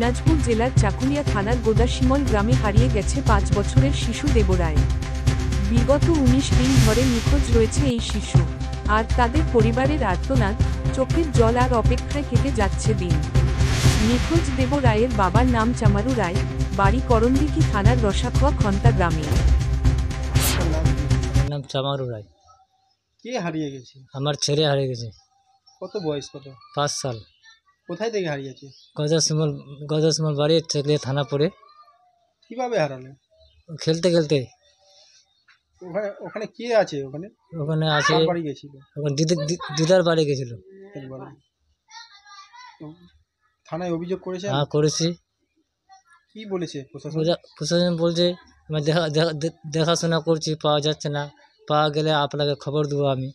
দিনাজপুর জেলার চাকুলিয়া থানার গোদাশিমল গ্রামে হারিয়ে গেছে 5 বছরের শিশু দেবরায়। বিগত 19 দিন ধরে নিখোঁজ রয়েছে এই শিশু, আর তাদের পরিবারের আর্তনাদ, চোখের জল আর অপেক্ষায় কেটে যাচ্ছে দিন। নিখোঁজ দেবরায়ের বাবার নাম চামারু রায়, বাড়ি করণদিঘি থানার রসাখোয়া খন্তা গ্রামে। নাম চামারু রায়। কে হারিয়ে গেছে? আমার ছেলে হারিয়ে গেছে। কত বয়স? কত? 5 সাল। কোথায় থেকে হারিয়েছে? গদাশিমল বাড়ি চাকুলিয়া থানা পড়ে। কিভাবে হারালে? খেলতে খেলতে। ওখানে ওখানে কে আছে? ওখানে ওখানে আছে, কার বাড়ি গেছিল? ওখানে দিদার বাড়ি গেছিল। একবারে। তো থানায় অভিযোগ করেছেন? হ্যাঁ, করেছি। কি বলেছে প্রশাসন? প্রশাসন বলছে আমি দেখাশোনা করছি, পাওয়া যাচ্ছে না, পাওয়া গেলে আপনাকে খবর দেবো আমি।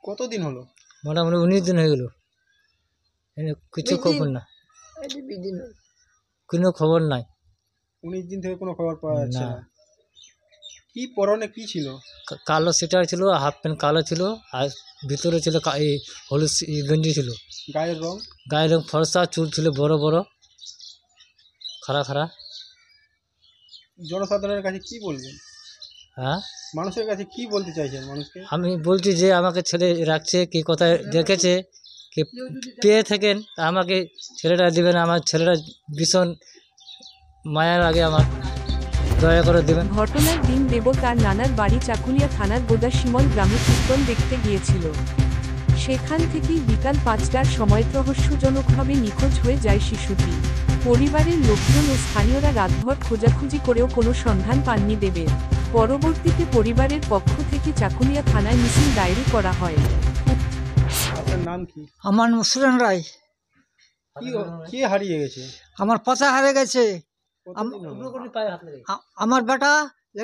কতদিন হলো? মোটামুটি 19 দিন হয়ে গেল, কিছু খবর না, কোনো খবর নাই। 19 দিন থেকে কোনো খবর পাওয়া যাচ্ছে না। না। কি পরনে কি ছিল? কালো সেটার ছিল, হাফ প্যান্ট কালো ছিল, আর ভিতরে ছিল এই হলুদ গেঞ্জি ছিল। গায়ের রং? গায়ের রং ফর্সা, চুল ছিল বড় বড়, খাড়া খাড়া। জনসাধারণের কাছে কি বলবেন? হ্যাঁ, মানুষের কাছে কি বলতে চাইছেন মানুষকে? আমি বলছি যে আমাকে ছেলে রাখছে, কি কোথায় দেখেছে, কি পেয়ে থাকেন আমাকে ছেলেটা দেবেন। আমার ছেলেটা ভীষণ মায়া লাগে, আমার দয়া করে দেবেন। ঘটনার দিন দেব তার নানার বাড়ি চাকুলিয়া থানার গোদাশিমল গ্রামে কীর্তন দেখতে গিয়েছিল। সেখান থেকেই বিকাল 5টার সময় রহস্যজনকভাবে নিখোঁজ হয়ে যায় শিশুটি। পরিবারের লোকজন ও স্থানীয়রা রাতভর খোঁজাখুঁজি করেও কোনো সন্ধান পাননি দেবের। পরবর্তীতে পরিবারের পক্ষ থেকে চাকুলিয়া থানায় মিছিল ডায়েরি করা হয়। আপনার নাম কি? আমার মুসুরান রায়। কে হারিয়ে গেছে? আমার পচা হারিয়ে গেছে। কতদিন হলো? আমার বেটা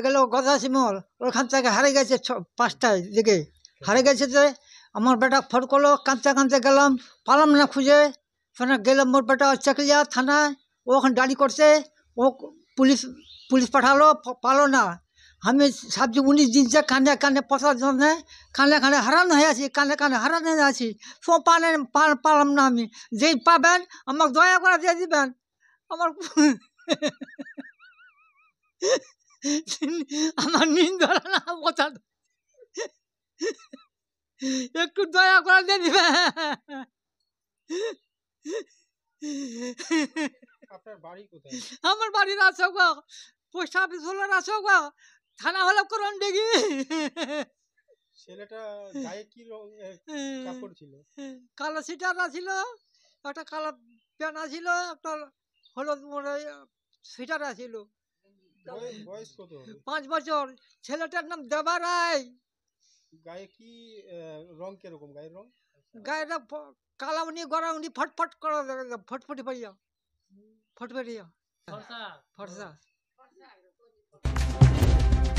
গেল গদাশিমল, ওইখান থেকে হারিয়ে গেছে 5টায় দিকে হারিয়ে গেছে। যে আমার বেটা ফোন করলো, কাঁদতে কাঁদতে গেলাম, পালাম না খুঁজে। সেখানে গেলাম, মোর বেটা চাকুলিয়া থানায়, ও ওখানে ডালি করছে, ও পুলিশ পাঠালো, পালো না। আমি ভাবছি 19 দিন যে কানে কানে পচার জন্য কানে কানে হারান হয়ে আছি, কানে কানে হারান হয়ে আছি, সব পালাম না। আমি যেই পাবেন আমাকে দয়া করে দিয়ে দিবেন। আমার আমার নিন ধরে না, পচা একটু দয়া করে দিয়ে দিবেন। আপনার বাড়ি কোথায়? আমার বাড়ি রাসোগা, পোস্ট অফিস হলো রাসোগা, থানা হলো করণদিঘি। ছেলেটা গায়ে কি কাপড় ছিল? কালো সিটার ছিল, একটা কালো প্যান্ট ছিল, একটা হলুদ সিটার ছিল। বয়স কত হবে? 5 বছর। ছেলেটার নাম দেবা রায়। গায়ে কি রং? কিরকম গায়ের রং? গায়েটা কালা উনি গড়া উনি ফটফট করা, ফটফটি পাইয়া, ফটফটিয়া ফর্সা।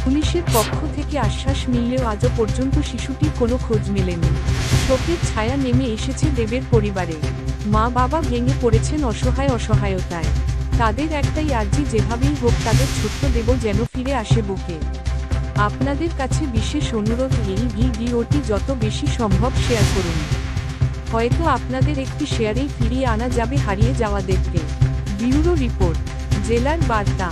পুলিশের পক্ষ থেকে আশ্বাস মিললেও আজও পর্যন্ত শিশুটির কোনো খোঁজ মেলেনি। শোকের ছায়া নেমে এসেছে দেবের পরিবারে। মা বাবা ভেঙে পড়েছেন অসহায়তায়। তাদের একটাই আর্জি, যেভাবেই হোক তাদের ছোট্ট দেব যেন ফিরে আসে বুকে। আপনাদের কাছে বিশেষ অনুরোধ, এই ভিডিওটি যত বেশি সম্ভব শেয়ার করুন। হয়তো আপনাদের একটি শেয়ারেই ফিরিয়ে আনা যাবে হারিয়ে যাওয়া দেবকে। ব্যুরো রিপোর্ট, জেলার বার্তা।